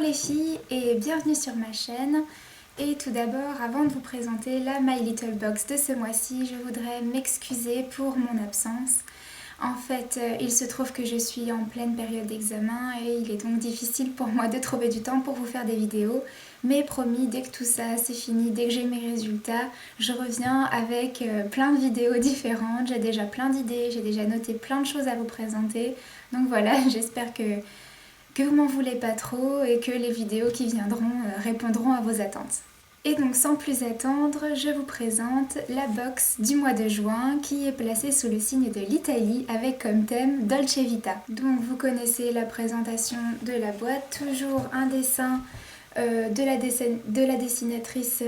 les filles et bienvenue sur ma chaîne. Et tout d'abord, avant de vous présenter la My Little Box de ce mois-ci, je voudrais m'excuser pour mon absence. En fait, il se trouve que je suis en pleine période d'examen et il est donc difficile pour moi de trouver du temps pour vous faire des vidéos. Mais promis, dès que tout ça c'est fini, dès que j'ai mes résultats, je reviens avec plein de vidéos différentes. J'ai déjà plein d'idées, j'ai déjà noté plein de choses à vous présenter. Donc voilà, j'espère que vous m'en voulez pas trop et que les vidéos qui viendront répondront à vos attentes. Et donc sans plus attendre, je vous présente la box du mois de juin qui est placée sous le signe de l'Italie avec comme thème Dolce Vita. Donc vous connaissez la présentation de la boîte, toujours un dessin de la dessinatrice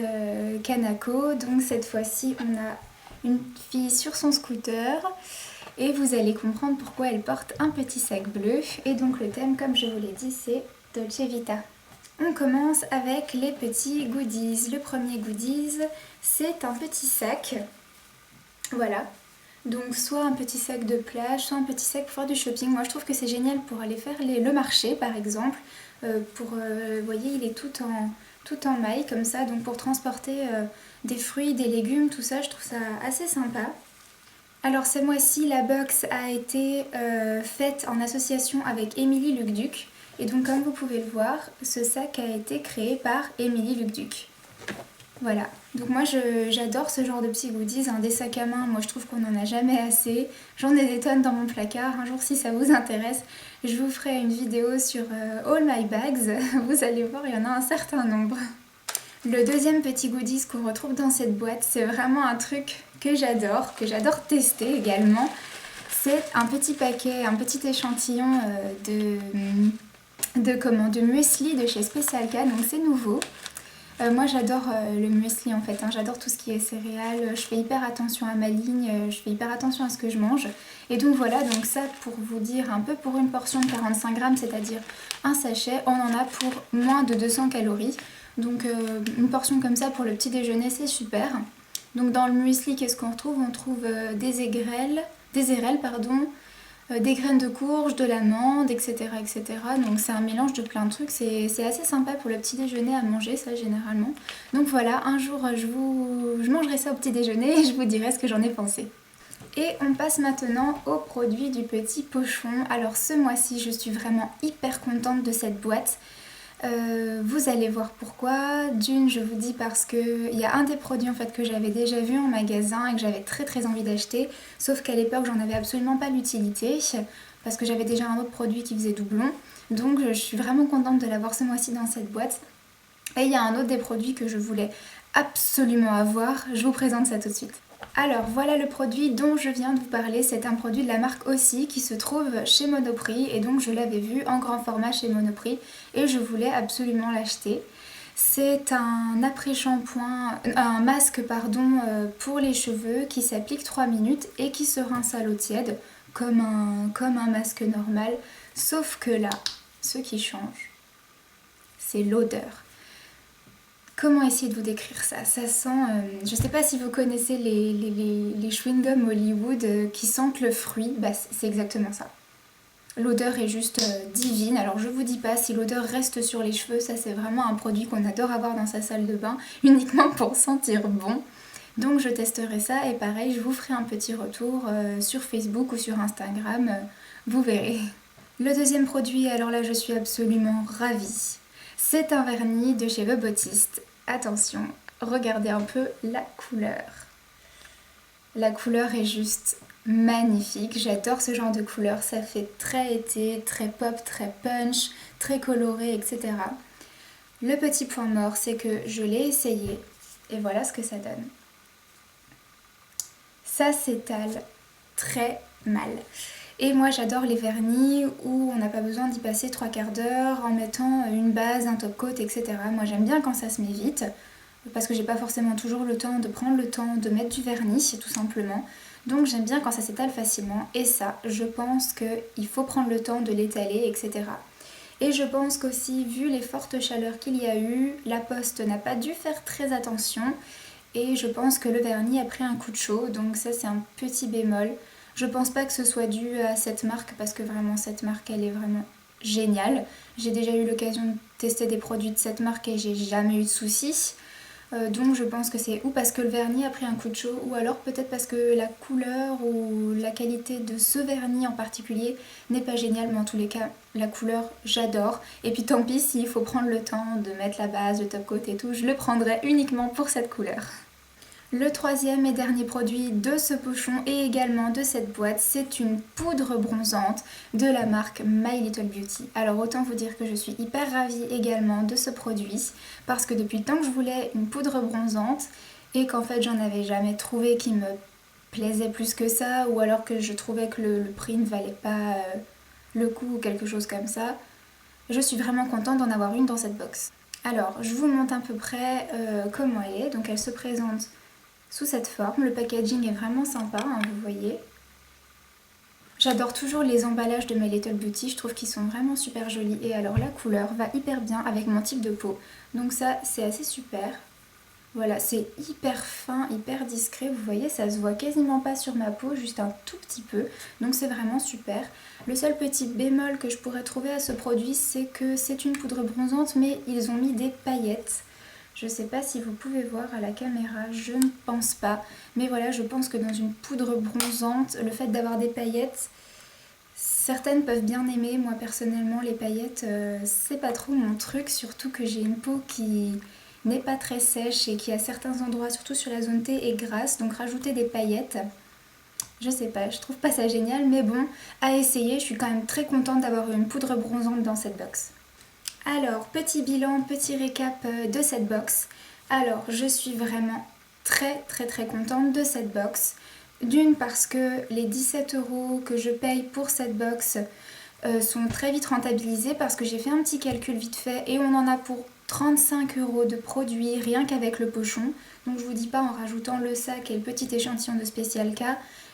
Kanako. Donc cette fois-ci on a une fille sur son scooter et vous allez comprendre pourquoi elle porte un petit sac bleu. Et donc le thème, comme je vous l'ai dit, c'est Dolce Vita. On commence avec les petits goodies. Le premier goodies, c'est un petit sac. Voilà. Donc soit un petit sac de plage, soit un petit sac pour faire du shopping. Moi je trouve que c'est génial pour aller faire le marché par exemple. Vous voyez, il est tout en maille comme ça. Donc pour transporter des fruits, des légumes, tout ça, je trouve ça assez sympa. Alors ce mois-ci, la box a été faite en association avec Émilie Lucduc. Et donc comme vous pouvez le voir, ce sac a été créé par Émilie Lucduc. Voilà, donc moi j'adore ce genre de petits goodies, des sacs à main, moi je trouve qu'on n'en a jamais assez. J'en ai des tonnes dans mon placard, un jour si ça vous intéresse, je vous ferai une vidéo sur All My Bags, vous allez voir, il y en a un certain nombre. Le deuxième petit goodies qu'on retrouve dans cette boîte, c'est vraiment un truc que j'adore tester également. C'est un petit paquet, un petit échantillon de muesli de chez Special K, donc c'est nouveau. Moi j'adore le muesli en fait, j'adore tout ce qui est céréales, je fais hyper attention à ma ligne, je fais hyper attention à ce que je mange. Et donc voilà, donc ça pour vous dire un peu, pour une portion de 45 grammes, c'est-à-dire un sachet, on en a pour moins de 200 calories. Donc une portion comme ça pour le petit déjeuner, c'est super. Donc dans le muesli, qu'est-ce qu'on retrouve? On trouve des érelles, des graines de courge, de l'amande, etc., etc. Donc c'est un mélange de plein de trucs, c'est assez sympa pour le petit déjeuner à manger, ça généralement. Donc voilà, un jour je mangerai ça au petit déjeuner et je vous dirai ce que j'en ai pensé. Et on passe maintenant aux produits du petit pochon. Alors ce mois-ci, je suis vraiment hyper contente de cette boîte. Vous allez voir pourquoi. D'une, je vous dis parce qu'il y a un des produits en fait que j'avais déjà vu en magasin et que j'avais très envie d'acheter, sauf qu'à l'époque j'en avais absolument pas l'utilité parce que j'avais déjà un autre produit qui faisait doublon. Donc je suis vraiment contente de l'avoir ce mois-ci dans cette boîte. Et il y a un autre des produits que je voulais absolument avoir, je vous présente ça tout de suite. Alors voilà le produit dont je viens de vous parler, c'est un produit de la marque Aussi qui se trouve chez Monoprix et donc je l'avais vu en grand format chez Monoprix et je voulais absolument l'acheter. C'est un après-shampoing, un masque pardon, pour les cheveux qui s'applique 3 minutes et qui se rince à l'eau tiède comme un masque normal, sauf que là, ce qui change, c'est l'odeur. Comment essayer de vous décrire ça? Ça sent, je sais pas si vous connaissez les chewing-gums Hollywood qui sentent le fruit, bah c'est exactement ça. L'odeur est juste divine, alors je vous dis pas si l'odeur reste sur les cheveux, ça c'est vraiment un produit qu'on adore avoir dans sa salle de bain, uniquement pour sentir bon. Donc je testerai ça et pareil, je vous ferai un petit retour sur Facebook ou sur Instagram, vous verrez. Le deuxième produit, alors là je suis absolument ravie. C'est un vernis de chez The Bottiste. Attention, regardez un peu la couleur. La couleur est juste magnifique. J'adore ce genre de couleur. Ça fait très été, très pop, très punch, très coloré, etc. Le petit point mort, c'est que je l'ai essayé et voilà ce que ça donne. Ça s'étale très mal. Et moi j'adore les vernis où on n'a pas besoin d'y passer 3/4 d'heure en mettant une base, un top coat, etc. Moi j'aime bien quand ça se met vite, parce que j'ai pas forcément toujours le temps de prendre le temps de mettre du vernis, tout simplement. Donc j'aime bien quand ça s'étale facilement, et ça, je pense qu'il faut prendre le temps de l'étaler, etc. Et je pense qu'aussi, vu les fortes chaleurs qu'il y a eu, la poste n'a pas dû faire très attention, et je pense que le vernis a pris un coup de chaud, donc ça c'est un petit bémol. Je pense pas que ce soit dû à cette marque parce que vraiment cette marque elle est vraiment génial. J'ai déjà eu l'occasion de tester des produits de cette marque et j'ai jamais eu de soucis. Donc je pense que c'est ou parce que le vernis a pris un coup de chaud ou alors peut-être parce que la couleur ou la qualité de ce vernis en particulier n'est pas géniale, mais en tous les cas la couleur j'adore. Et puis tant pis s'il faut prendre le temps de mettre la base, le top coat et tout, je le prendrai uniquement pour cette couleur. Le troisième et dernier produit de ce pochon et également de cette boîte, c'est une poudre bronzante de la marque My Little Beauty. Alors autant vous dire que je suis hyper ravie également de ce produit parce que depuis le temps que je voulais une poudre bronzante et qu'en fait j'en avais jamais trouvé qui me plaisait plus que ça ou alors que je trouvais que le prix ne valait pas le coup ou quelque chose comme ça, je suis vraiment contente d'en avoir une dans cette box. Alors je vous montre à peu près comment elle est. Donc elle se présente sous cette forme. Le packaging est vraiment sympa, hein, vous voyez. J'adore toujours les emballages de My Little Beauty, je trouve qu'ils sont vraiment super jolis. Et alors la couleur va hyper bien avec mon type de peau. Donc ça, c'est assez super. Voilà, c'est hyper fin, hyper discret. Vous voyez, ça se voit quasiment pas sur ma peau, juste un tout petit peu. Donc c'est vraiment super. Le seul petit bémol que je pourrais trouver à ce produit, c'est que c'est une poudre bronzante, mais ils ont mis des paillettes. Je ne sais pas si vous pouvez voir à la caméra, je ne pense pas. Mais voilà, je pense que dans une poudre bronzante, le fait d'avoir des paillettes, certaines peuvent bien aimer. Moi personnellement, les paillettes, c'est pas trop mon truc. Surtout que j'ai une peau qui n'est pas très sèche et qui à certains endroits, surtout sur la zone T, est grasse. Donc rajouter des paillettes, je sais pas, je trouve pas ça génial. Mais bon, à essayer, je suis quand même très contente d'avoir une poudre bronzante dans cette box. Alors, petit bilan, petit récap de cette box. Alors, je suis vraiment très contente de cette box. D'une parce que les 17 € que je paye pour cette box sont très vite rentabilisés parce que j'ai fait un petit calcul vite fait et on en a pour 35 € de produits rien qu'avec le pochon. Donc je vous dis pas en rajoutant le sac et le petit échantillon de Special K.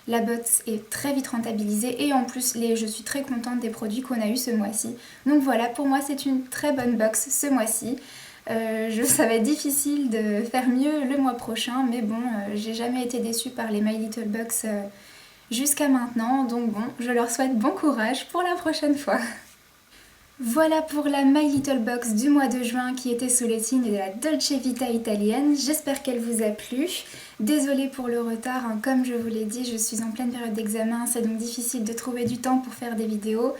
La box est très vite rentabilisée et en plus je suis très contente des produits qu'on a eu ce mois-ci. Donc voilà, pour moi c'est une très bonne box ce mois-ci. Ça va être difficile de faire mieux le mois prochain, mais bon, j'ai jamais été déçue par les My Little Box jusqu'à maintenant, donc bon, je leur souhaite bon courage pour la prochaine fois. Voilà pour la My Little Box du mois de juin qui était sous le signe de la Dolce Vita italienne. J'espère qu'elle vous a plu. Désolée pour le retard, hein, comme je vous l'ai dit, je suis en pleine période d'examen, c'est donc difficile de trouver du temps pour faire des vidéos.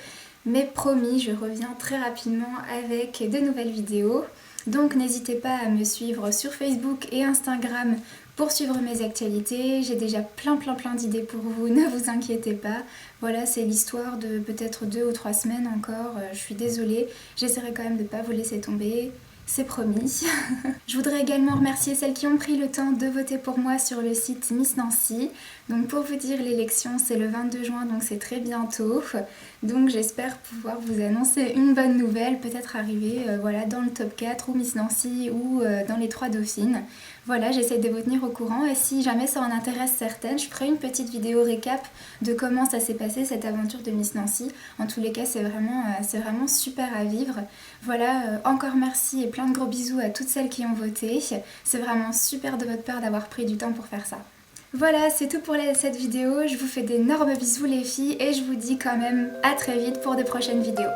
Mais promis, je reviens très rapidement avec de nouvelles vidéos. Donc n'hésitez pas à me suivre sur Facebook et Instagram pour suivre mes actualités. J'ai déjà plein d'idées pour vous, ne vous inquiétez pas. Voilà, c'est l'histoire de peut-être 2 ou 3 semaines encore. Je suis désolée, j'essaierai quand même de ne pas vous laisser tomber. C'est promis. Je voudrais également remercier celles qui ont pris le temps de voter pour moi sur le site Miss Nancy. Donc pour vous dire, l'élection c'est le 22 juin, donc c'est très bientôt. Donc j'espère pouvoir vous annoncer une bonne nouvelle, peut-être arriver voilà, dans le top 4 ou Miss Nancy ou dans les 3 dauphines. Voilà, j'essaie de vous tenir au courant et si jamais ça en intéresse certaines, je ferai une petite vidéo récap de comment ça s'est passé cette aventure de Miss Nancy. En tous les cas, c'est vraiment super à vivre. Voilà, encore merci et plein de gros bisous à toutes celles qui ont voté. C'est vraiment super de votre part d'avoir pris du temps pour faire ça. Voilà, c'est tout pour cette vidéo. Je vous fais d'énormes bisous les filles et je vous dis quand même à très vite pour de prochaines vidéos.